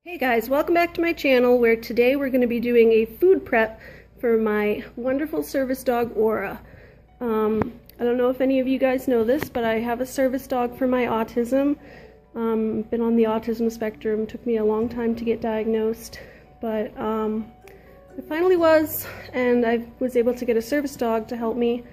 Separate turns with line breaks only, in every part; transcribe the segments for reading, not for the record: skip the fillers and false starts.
Hey guys, welcome back to my channel where today we're going to be doing a food prep for my wonderful service dog Aura. I don't know if any of you guys know this, but I have a service dog for my autism. Been on the autism spectrum, took me a long time to get diagnosed, but I finally was, and I was able to get a service dog to help me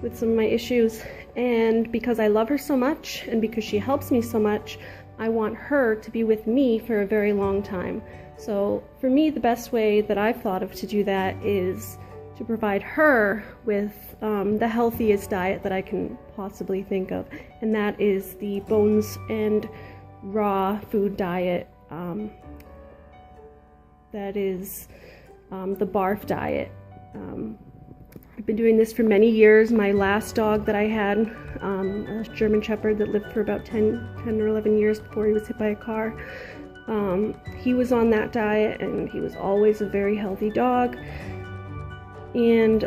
with some of my issues. And because I love her so much and because she helps me so much, I want her to be with me for a very long time. So for me, the best way that I've thought of to do that is to provide her with the healthiest diet that I can possibly think of, and that is the bones and raw food diet. That is the barf diet. I've been doing this for many years. My last dog that I had, a German Shepherd that lived for about 10 or 11 years before he was hit by a car, he was on that diet, and he was always a very healthy dog. And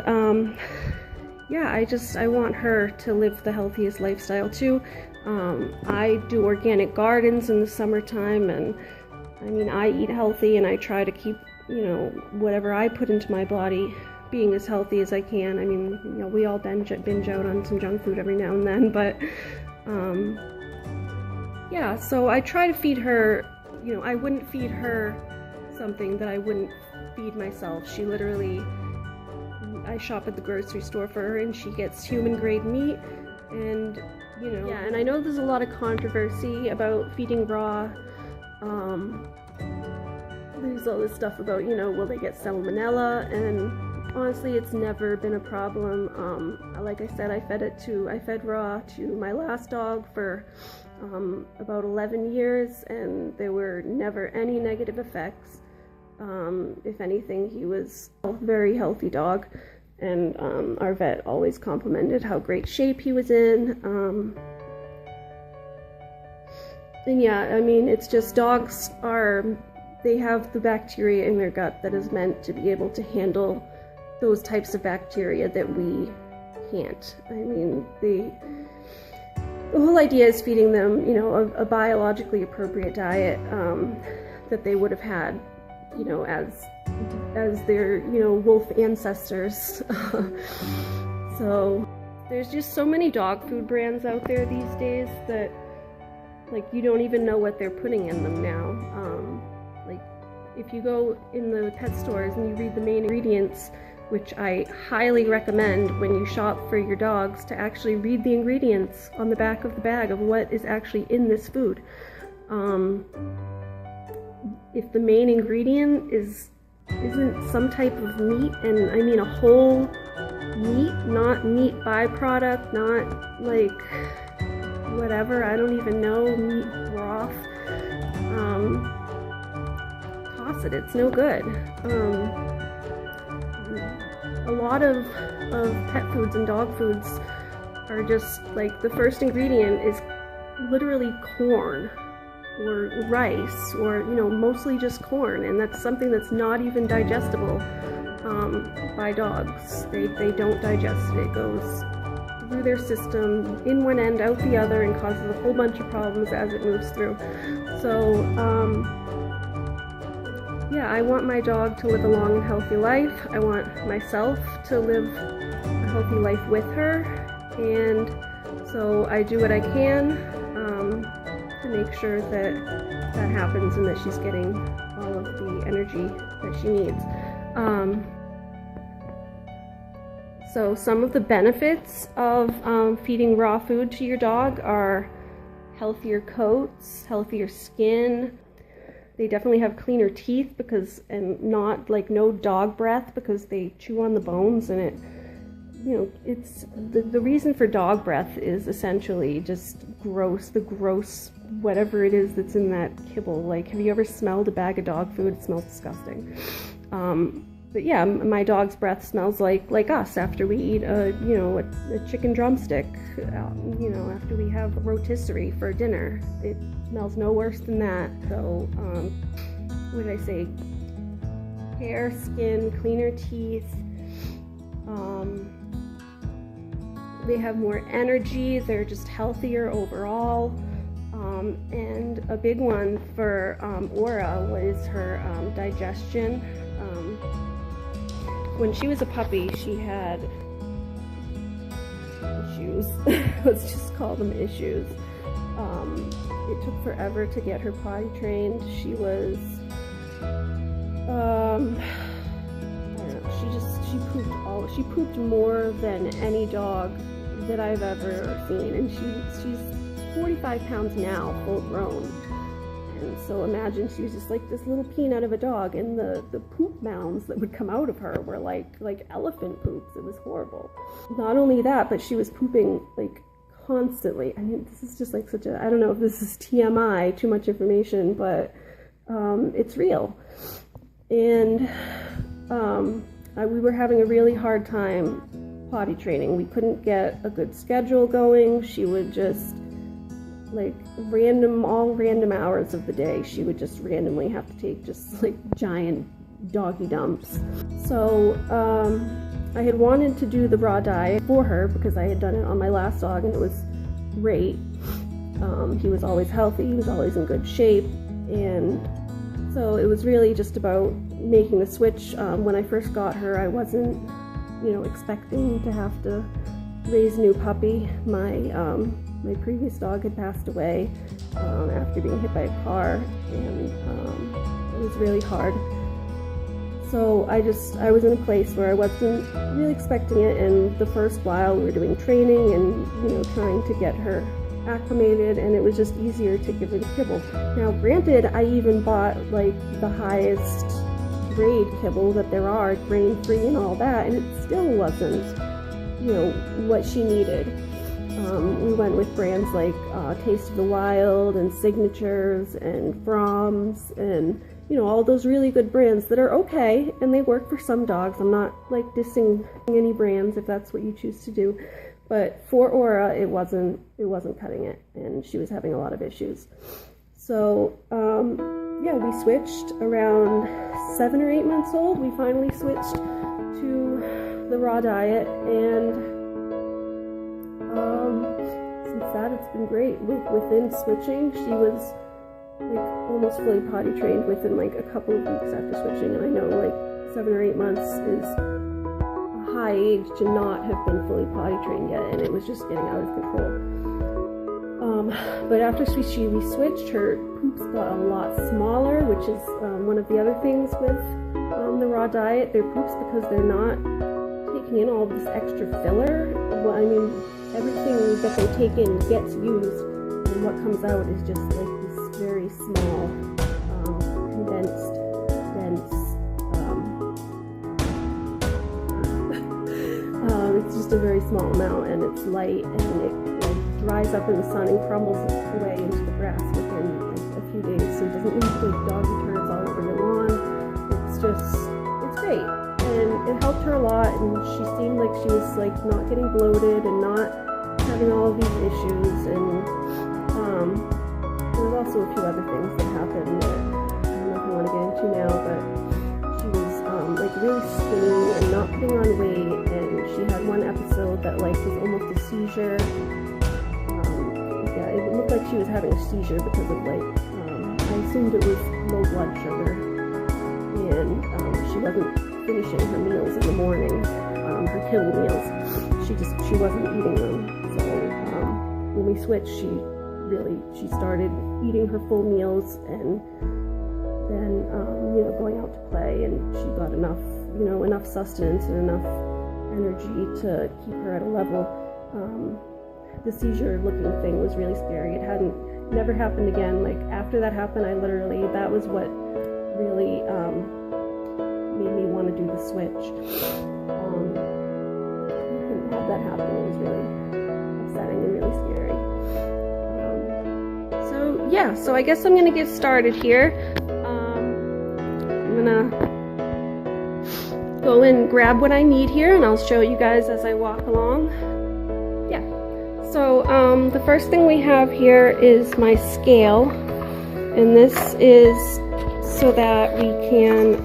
yeah, I want her to live the healthiest lifestyle too. I do organic gardens in the summertime, and I mean, I eat healthy, and I try to keep, whatever I put into my body being as healthy as I can. I mean, we all binge out on some junk food every now and then, but yeah, so I try to feed her, I wouldn't feed her something that I wouldn't feed myself. She literally, I shop at the grocery store for her, and she gets human grade meat, and yeah, and I know there's a lot of controversy about feeding raw. There's all this stuff about, will they get salmonella, and honestly, it's never been a problem. Like I said, I fed raw to my last dog for about 11 years, and there were never any negative effects. If anything, he was a very healthy dog, and our vet always complimented how great shape he was in. And yeah, I mean, it's just dogs they have the bacteria in their gut that is meant to be able to handle those types of bacteria that we can't. I mean, the whole idea is feeding them, a biologically appropriate diet that they would have had, as their, wolf ancestors. So there's just so many dog food brands out there these days that, like, you don't even know what they're putting in them now. Like, if you go in the pet stores and you read the main ingredients, which I highly recommend when you shop for your dogs, to actually read the ingredients on the back of the bag of what is actually in this food. If the main ingredient isn't some type of meat, and I mean a whole meat, not meat byproduct, not like whatever, I don't even know, meat broth, toss it, it's no good. A lot of pet foods and dog foods are just like, the first ingredient is literally corn or rice, or mostly just corn, and that's something that's not even digestible by dogs. They don't digest it. It goes through their system, in one end, out the other, and causes a whole bunch of problems as it moves through. So yeah, I want my dog to live a long and healthy life. I want myself to live a healthy life with her, and so I do what I can to make sure that that happens, and that she's getting all of the energy that she needs. So some of the benefits of feeding raw food to your dog are healthier coats, healthier skin. They definitely have cleaner teeth, and not like no dog breath, because they chew on the bones, and it's the reason for dog breath is essentially just the gross whatever it is that's in that kibble. Like, have you ever smelled a bag of dog food? It smells disgusting. But yeah, my dog's breath smells like us after we eat a chicken drumstick, after we have a rotisserie for dinner. It smells no worse than that. So, what did I say? Hair, skin, cleaner teeth. They have more energy. They're just healthier overall. And a big one for Oura was her digestion. When she was a puppy, she had issues. Let's just call them issues. It took forever to get her potty trained. She was, I don't know, she pooped more than any dog that I've ever seen, and she's 45 pounds now, full grown. And so imagine she was just like this little peanut of a dog, and the poop mounds that would come out of her were like elephant poops. It was horrible. Not only that, but she was pooping like constantly. I mean, this is just like such a, I don't know if this is TMI, too much information, but it's real. And we were having a really hard time potty training. We couldn't get a good schedule going. She would just, like, all random hours of the day, she would just randomly have to take just like giant doggy dumps. So I had wanted to do the raw diet for her because I had done it on my last dog and it was great. He was always healthy, he was always in good shape, and so it was really just about making the switch. When I first got her, I wasn't, expecting to have to raise a new puppy. My previous dog had passed away after being hit by a car, and it was really hard. So I was in a place where I wasn't really expecting it, and the first while we were doing training and trying to get her acclimated, and it was just easier to give her the kibble. Now granted, I even bought like the highest grade kibble that there are, grain-free and all that, and it still wasn't what she needed. We went with brands like Taste of the Wild and Signatures and Fromm's and all those really good brands that are okay and they work for some dogs. I'm not like dissing any brands if that's what you choose to do, but for Oura it wasn't cutting it, and she was having a lot of issues. So yeah, we switched around 7 or 8 months old. We finally switched to the raw diet, and since that, it's been great. Within switching, she was like almost fully potty trained within like a couple of weeks after switching, and I know like 7 or 8 months is a high age to not have been fully potty trained yet, and it was just getting out of control. But after we switched, her poops got a lot smaller, which is one of the other things with the raw diet. Their poops, because they're not taking in all this extra filler, well, I mean, everything that they take in gets used, and what comes out is just like this very small, condensed, dense, it's just a very small amount, and it's light, and it dries up in the sun and crumbles away into the grass within like a few days, so it doesn't leave like doggy turds all over your lawn. It's great, and it helped her a lot, and she seemed like she was like not getting bloated and not having all of these issues. And there was also a few other things that happened that I don't know if I want to get into now, but she was like really skinny and not putting on weight, and she had one episode that like was almost a seizure. Yeah, it looked like she was having a seizure because of like, I assumed it was low blood sugar, and she wasn't finishing her meals in the morning, her kibble meals. She wasn't eating them. So when we switched, she started eating her full meals, and then going out to play, and she got enough sustenance and enough energy to keep her at a level. The seizure looking thing was really scary. It never happened again. Like after that happened, that was what really made me want to do the switch. You couldn't have that happen. It was really upsetting and really scary. So I guess I'm gonna get started here. I'm gonna go and grab what I need here, and I'll show you guys as I walk along. Yeah. So the first thing we have here is my scale, and this is so that we can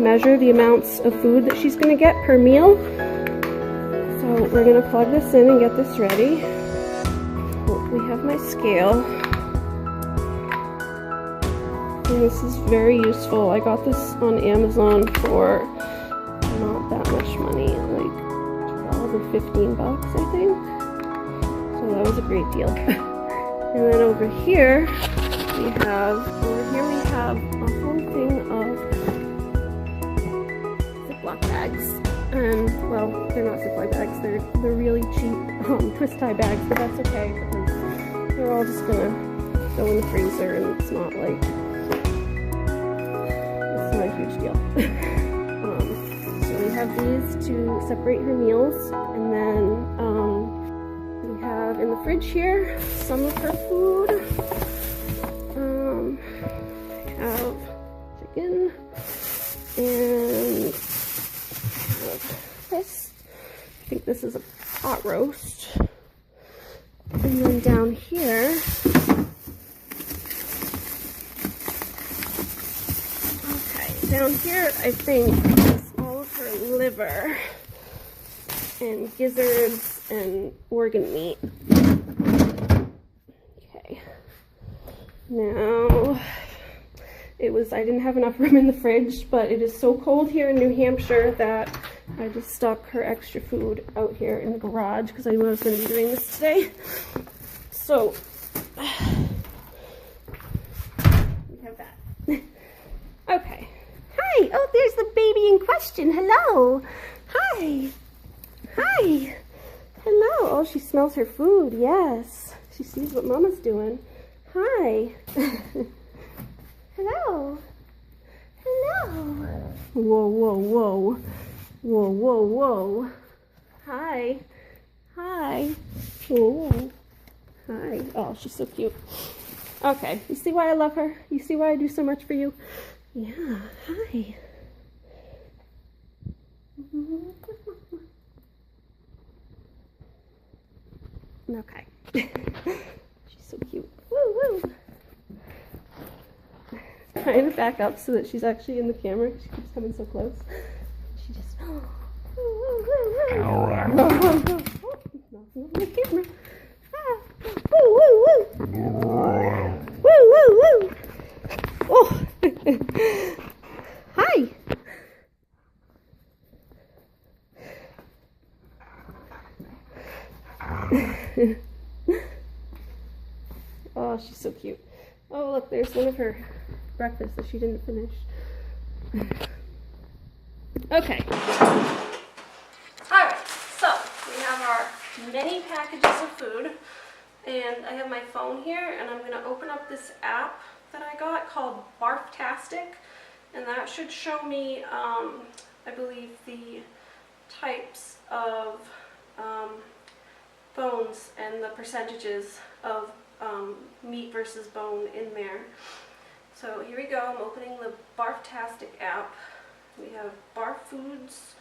measure the amounts of food that she's going to get per meal. So we're going to plug this in and get this ready. We have my scale. And this is very useful. I got this on Amazon for not that much money, like 12 or 15 bucks, I think. So that was a great deal. And then over here we have a whole thing of Ziploc bags. And well, they're not Ziploc bags, they're really cheap twist tie bags, but that's okay because they're all just gonna go in the freezer and it's not a huge deal. So we have these to separate her meals, and then we have in the fridge here some of her food. I have chicken and this. I think this is a pot roast. And then down here, I think is all of her liver and gizzards and organ meat. Okay. Now, I didn't have enough room in the fridge, but it is so cold here in New Hampshire that I just stuck her extra food out here in the garage because I knew I was going to be doing this today. So, we have that. Okay. Hi! Oh, there's the baby in question. Hello! Hi! Hi! Hello! Oh, she smells her food. Yes. She sees what Mama's doing. Hi! Hello! Hello! Whoa, whoa, whoa. Whoa, whoa, whoa. Hi. Hi. Whoa. Hi. Oh, she's so cute. Okay, you see why I love her? You see why I do so much for you? Yeah, hi. Okay. She's so cute. Woo, woo. Trying to back up so that she's actually in the camera. She keeps coming so close. She just, woo, woo, woo, woo.
Alright.
Whoa, whoa, whoa. Oh, he's knocking on the camera. Ah. Woo, woo, woo. Woo, woo, woo. Oh. Hi. Oh, she's so cute. Oh, look, there's one of her breakfasts that she didn't finish. Okay. Alright, so we have our many packages of food, and I have my phone here, and I'm going to open up this app that I got called Barftastic, and that should show me, I believe, the types of bones and the percentages of meat versus bone in there. So here we go. I'm opening the Barftastic app. We have barf foods,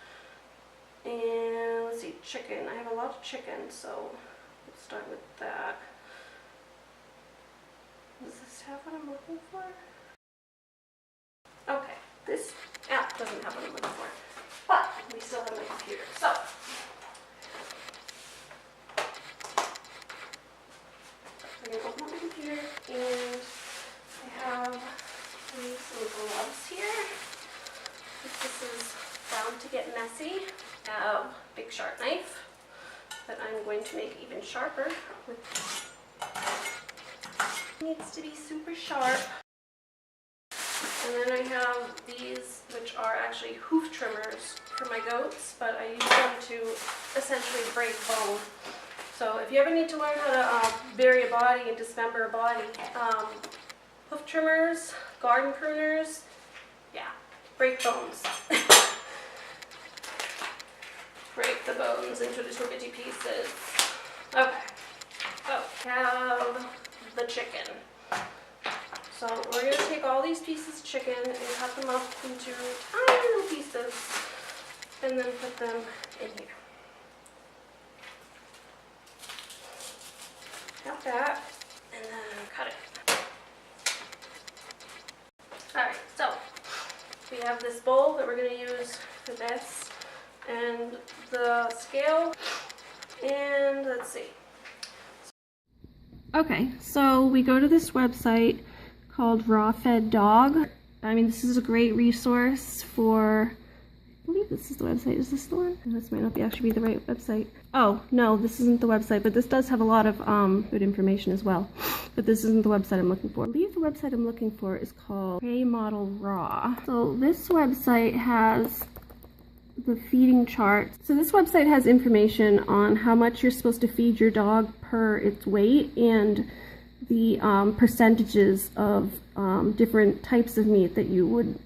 and let's see, chicken. I have a lot of chicken, so let's start with that. Does this have what I'm looking for? Okay, this app doesn't have what I'm looking for, but we still have my computer. So I'm going to open up my computer, and I have some gloves here. This is bound to get messy. I have a big sharp knife that I'm going to make even sharper. It needs to be super sharp. And then I have these, which are actually hoof trimmers for my goats, but I use them to essentially break bone. So if you ever need to learn how to bury a body and dismember a body, hoof trimmers, garden pruners, yeah, break bones. Break the bones into little bitty pieces. Okay, so we have the chicken. So we're going to take all these pieces of chicken and cut them up into tiny little pieces and then put them in here. Got that, and then cut it. Alright, so we have this bowl that we're going to use for this, and the scale, and let's see. Okay, so we go to this website called Raw Fed Dog. I mean, this is a great resource for, I believe this is the website. Is this the one? This might not be actually be the right website. Oh, no, this isn't the website, but this does have a lot of good information as well. But this isn't the website I'm looking for. I believe the website I'm looking for is called Prey Model Raw. So this website has the feeding chart. So this website has information on how much you're supposed to feed your dog per its weight and the percentages of different types of meat that you would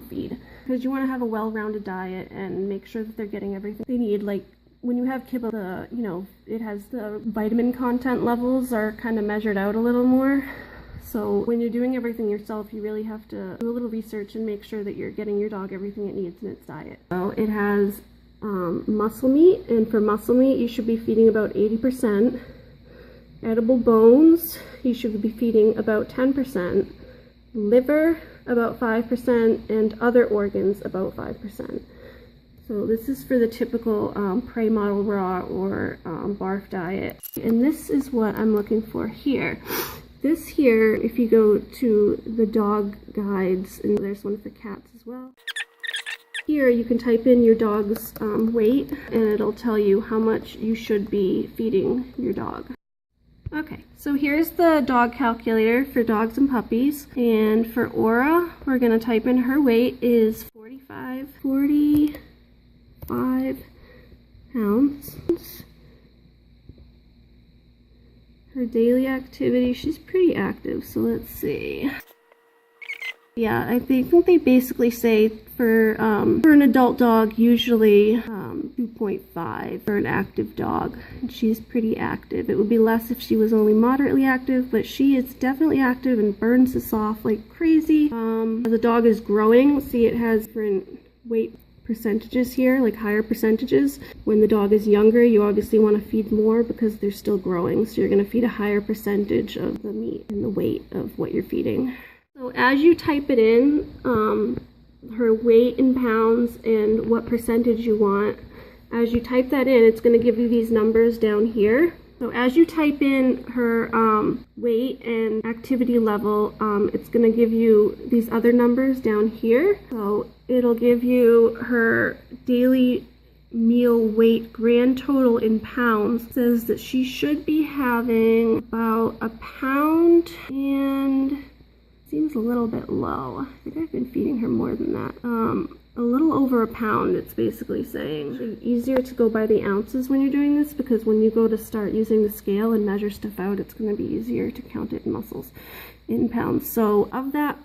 feed. Because you want to have a well-rounded diet and make sure that they're getting everything they need. Like when you have kibble, it has the vitamin content levels are kind of measured out a little more. So when you're doing everything yourself, you really have to do a little research and make sure that you're getting your dog everything it needs in its diet. So it has muscle meat, and for muscle meat, you should be feeding about 80%. Edible bones, you should be feeding about 10%. Liver, about 5%, and other organs, about 5%. So this is for the typical Prey Model Raw or barf diet. And this is what I'm looking for here. This here, if you go to the dog guides, and there's one for cats as well. Here you can type in your dog's weight, and it'll tell you how much you should be feeding your dog. Okay, so here's the dog calculator for dogs and puppies. And for Oura, we're going to type in her weight is 45 pounds. Her daily activity, she's pretty active, so let's see. Yeah, I think they basically say for an adult dog, usually 2.5 for an active dog. And she's pretty active. It would be less if she was only moderately active, but she is definitely active and burns this off like crazy. As the dog is growing, see it has different weight percentages here, like higher percentages. When the dog is younger, you obviously want to feed more because they're still growing, so you're going to feed a higher percentage of the meat and the weight of what you're feeding. So as you type it in, her weight in pounds and what percentage you want, as you type that in, it's going to give you these numbers down here. So as you type in her weight and activity level, it's going to give you these other numbers down here. So it'll give you her daily meal weight grand total in pounds. It says that she should be having about a pound, and seems a little bit low. I think I've been feeding her more than that. A little over a pound, it's basically saying. It's easier to go by the ounces when you're doing this, because when you go to start using the scale and measure stuff out, it's going to be easier to count it in muscles, in pounds. So of that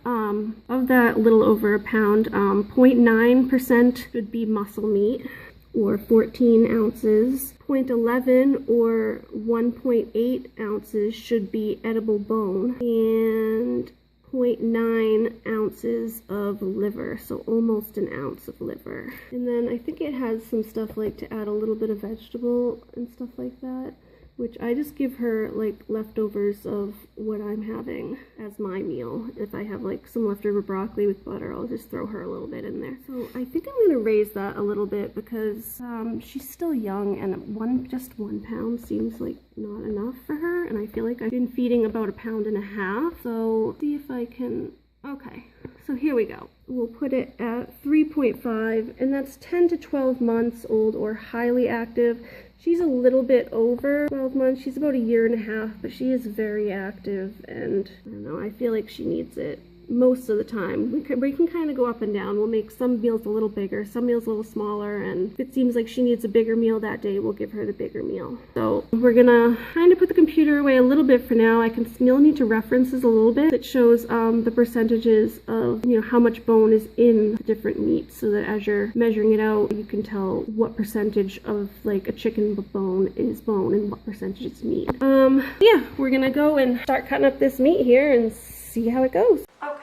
little over a pound, 0.9% should be muscle meat, or 14 ounces. 0.11 or 1.8 ounces should be edible bone, and 0.9 ounces of liver, so almost an ounce of liver. And then I think it has some stuff like to add a little bit of vegetable and stuff like that, which I just give her like leftovers of what I'm having as my meal. If I have like some leftover broccoli with butter, I'll just throw her a little bit in there. So I think I'm going to raise that a little bit because she's still young, and just 1 pound seems like not enough for her, and I feel like I've been feeding about 1.5 pounds. So see if I can, okay, so here we go. We'll put it at 3.5, and that's 10 to 12 months old or highly active. She's a little bit over 12 months. She's about 1.5 years, but she is very active, and I don't know, I feel like she needs it most of the time. We can kind of go up and down. We'll make some meals a little bigger, some meals a little smaller, and if it seems like she needs a bigger meal that day, we'll give her the bigger meal. So we're gonna kind of put the computer away a little bit for now. I can still need to references a little bit. It shows the percentages of, you know, how much bone is in the different meats, so that as you're measuring it out, you can tell what percentage of like a chicken bone is bone and what percentage is meat. Yeah, we're gonna go and start cutting up this meat here and see how it goes. Okay,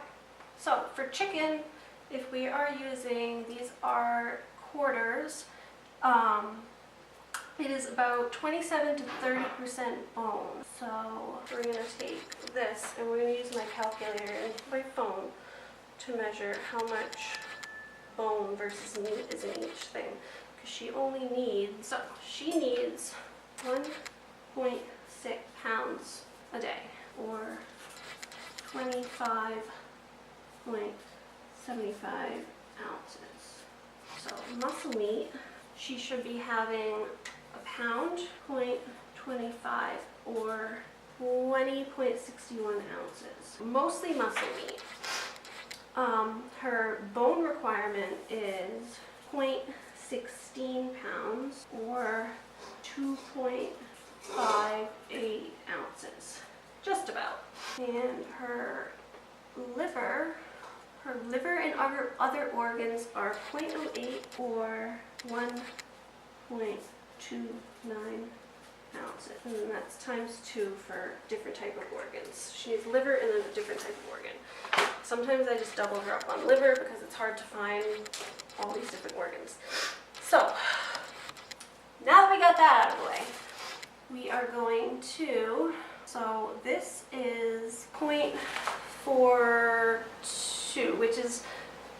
so for chicken, if we are using, these are quarters, it is about 27 to 30% bone. So we're going to take this and we're going to use my calculator and my phone to measure how much bone versus meat is in each thing. Because she only needs, so she needs 1.6 pounds a day, or 25.75 ounces. So muscle meat, she should be having a pound, 0.25 or 20.61 ounces. Mostly muscle meat. Her bone requirement is 0.16 pounds or 2.58 ounces. Just about. And her liver and other organs are 0.08 or 1.29 ounces. And then that's times 2 for different type of organs. She needs liver and then a different type of organ. Sometimes I just double her up on liver because it's hard to find all these different organs. So, now that we got that out of the way, we are going to, so this is 0.42, which is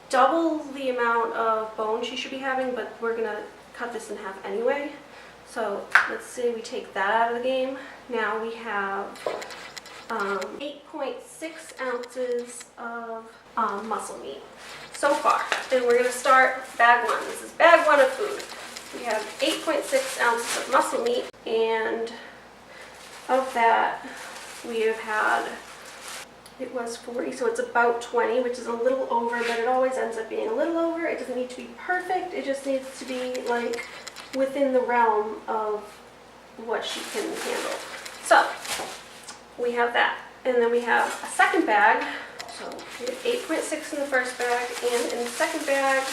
double the amount of bone she should be having, but we're gonna cut this in half anyway. So let's say we take that out of the game. Now we have 8.6 ounces of muscle meat so far. And we're gonna start bag 1. This is bag 1 of food. We have 8.6 ounces of muscle meat, and of that we have had, it was 40, so it's about 20, which is a little over, but it always ends up being a little over. It doesn't need to be perfect, it just needs to be like within the realm of what she can handle. So we have that, and then we have a second bag. So we have 8.6 in the first bag, and in the second bag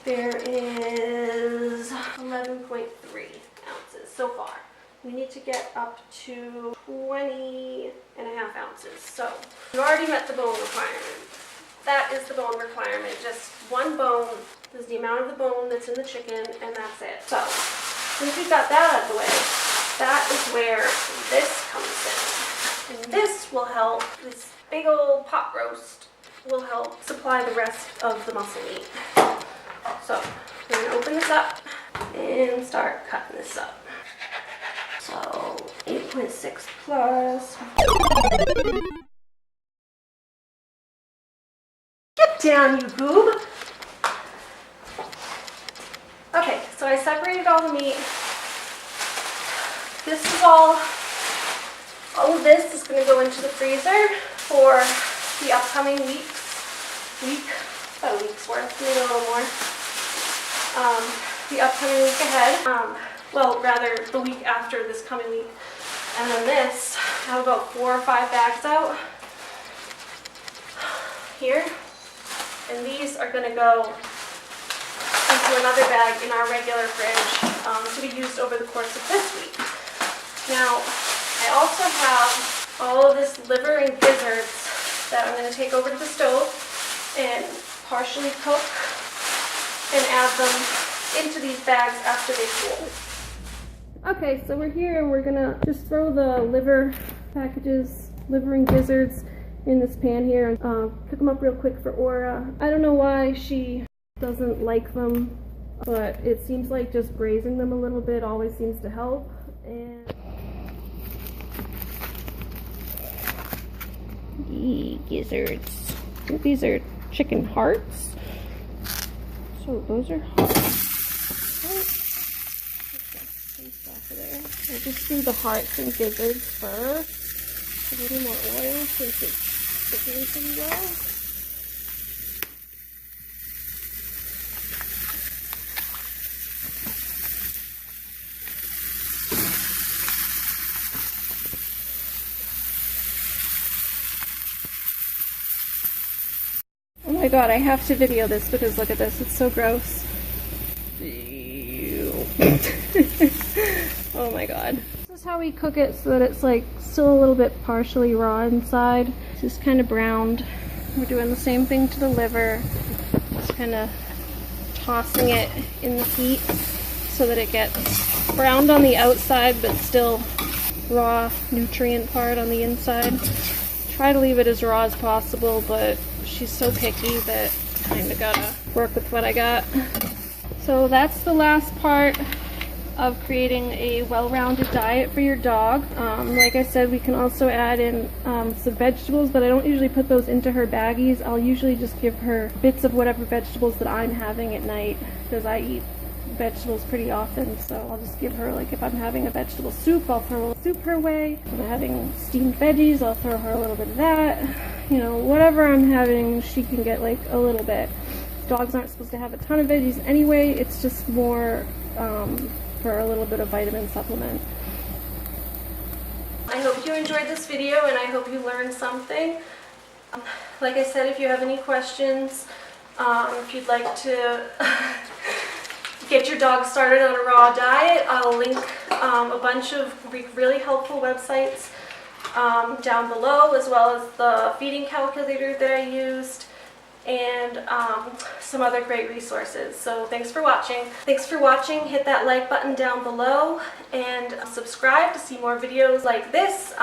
there is 11.3 ounces so far. We need to get up to 20.5 ounces. So we've already met the bone requirement. That is the bone requirement. Just one bone is the amount of the bone that's in the chicken, and that's it. So since we've got that out of the way, that is where this comes in. And this will help, this big old pot roast will help supply the rest of the muscle meat. So we're going to open this up and start cutting this up. So 8.6 plus. Get down, you goob. Okay, so I separated all the meat. This is all of this is going to go into the freezer for the upcoming about a week's worth, maybe a little more. The upcoming week ahead. Well, rather the week after this coming week. And then this, I have about 4 or 5 bags out here. And these are going to go into another bag in our regular fridge to be used over the course of this week. Now, I also have all of this liver and gizzards that I'm going to take over to the stove and partially cook and add them into these bags after they cool. Okay, so we're here and we're gonna just throw the liver packages, liver and gizzards in this pan here and pick them up real quick for Oura. I don't know why she doesn't like them, but it seems like just braising them a little bit always seems to help. And gizzards. I think these are chicken hearts. So those are hearts. I'll just do the hearts and gizzards first. A little more oil since it's cooking pretty well. Oh my god, I have to video this because look at this, it's so gross. Oh my god. This is how we cook it so that it's like still a little bit partially raw inside. It's just kind of browned. We're doing the same thing to the liver. Just kind of tossing it in the heat so that it gets browned on the outside but still raw nutrient part on the inside. Try to leave it as raw as possible, but she's so picky that I kind of gotta work with what I got. So that's the last part of creating a well-rounded diet for your dog. Like I said, we can also add in some vegetables, but I don't usually put those into her baggies. I'll usually just give her bits of whatever vegetables that I'm having at night, because I eat vegetables pretty often. So I'll just give her, like if I'm having a vegetable soup, I'll throw a little soup her way. If I'm having steamed veggies, I'll throw her a little bit of that. You know, whatever I'm having, she can get like a little bit. Dogs aren't supposed to have a ton of veggies anyway. It's just more for a little bit of vitamin supplement. I hope you enjoyed this video and I hope you learned something. Like I said, if you have any questions, if you'd like to get your dog started on a raw diet, I'll link a bunch of really helpful websites down below, as well as the feeding calculator that I used, and some other great resources. So thanks for watching. Hit that like button down below and subscribe to see more videos like this.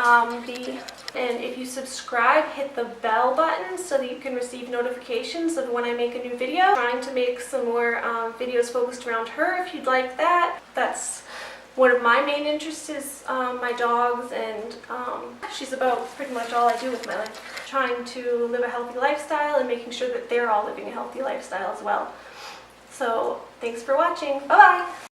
And if you subscribe, hit the bell button so that you can receive notifications of when I make a new video. I'm trying to make some more videos focused around her if you'd like that. That's one of my main interests, is my dogs, and she's about pretty much all I do with my life. Trying to live a healthy lifestyle and making sure that they're all living a healthy lifestyle as well. So thanks for watching. Bye-bye!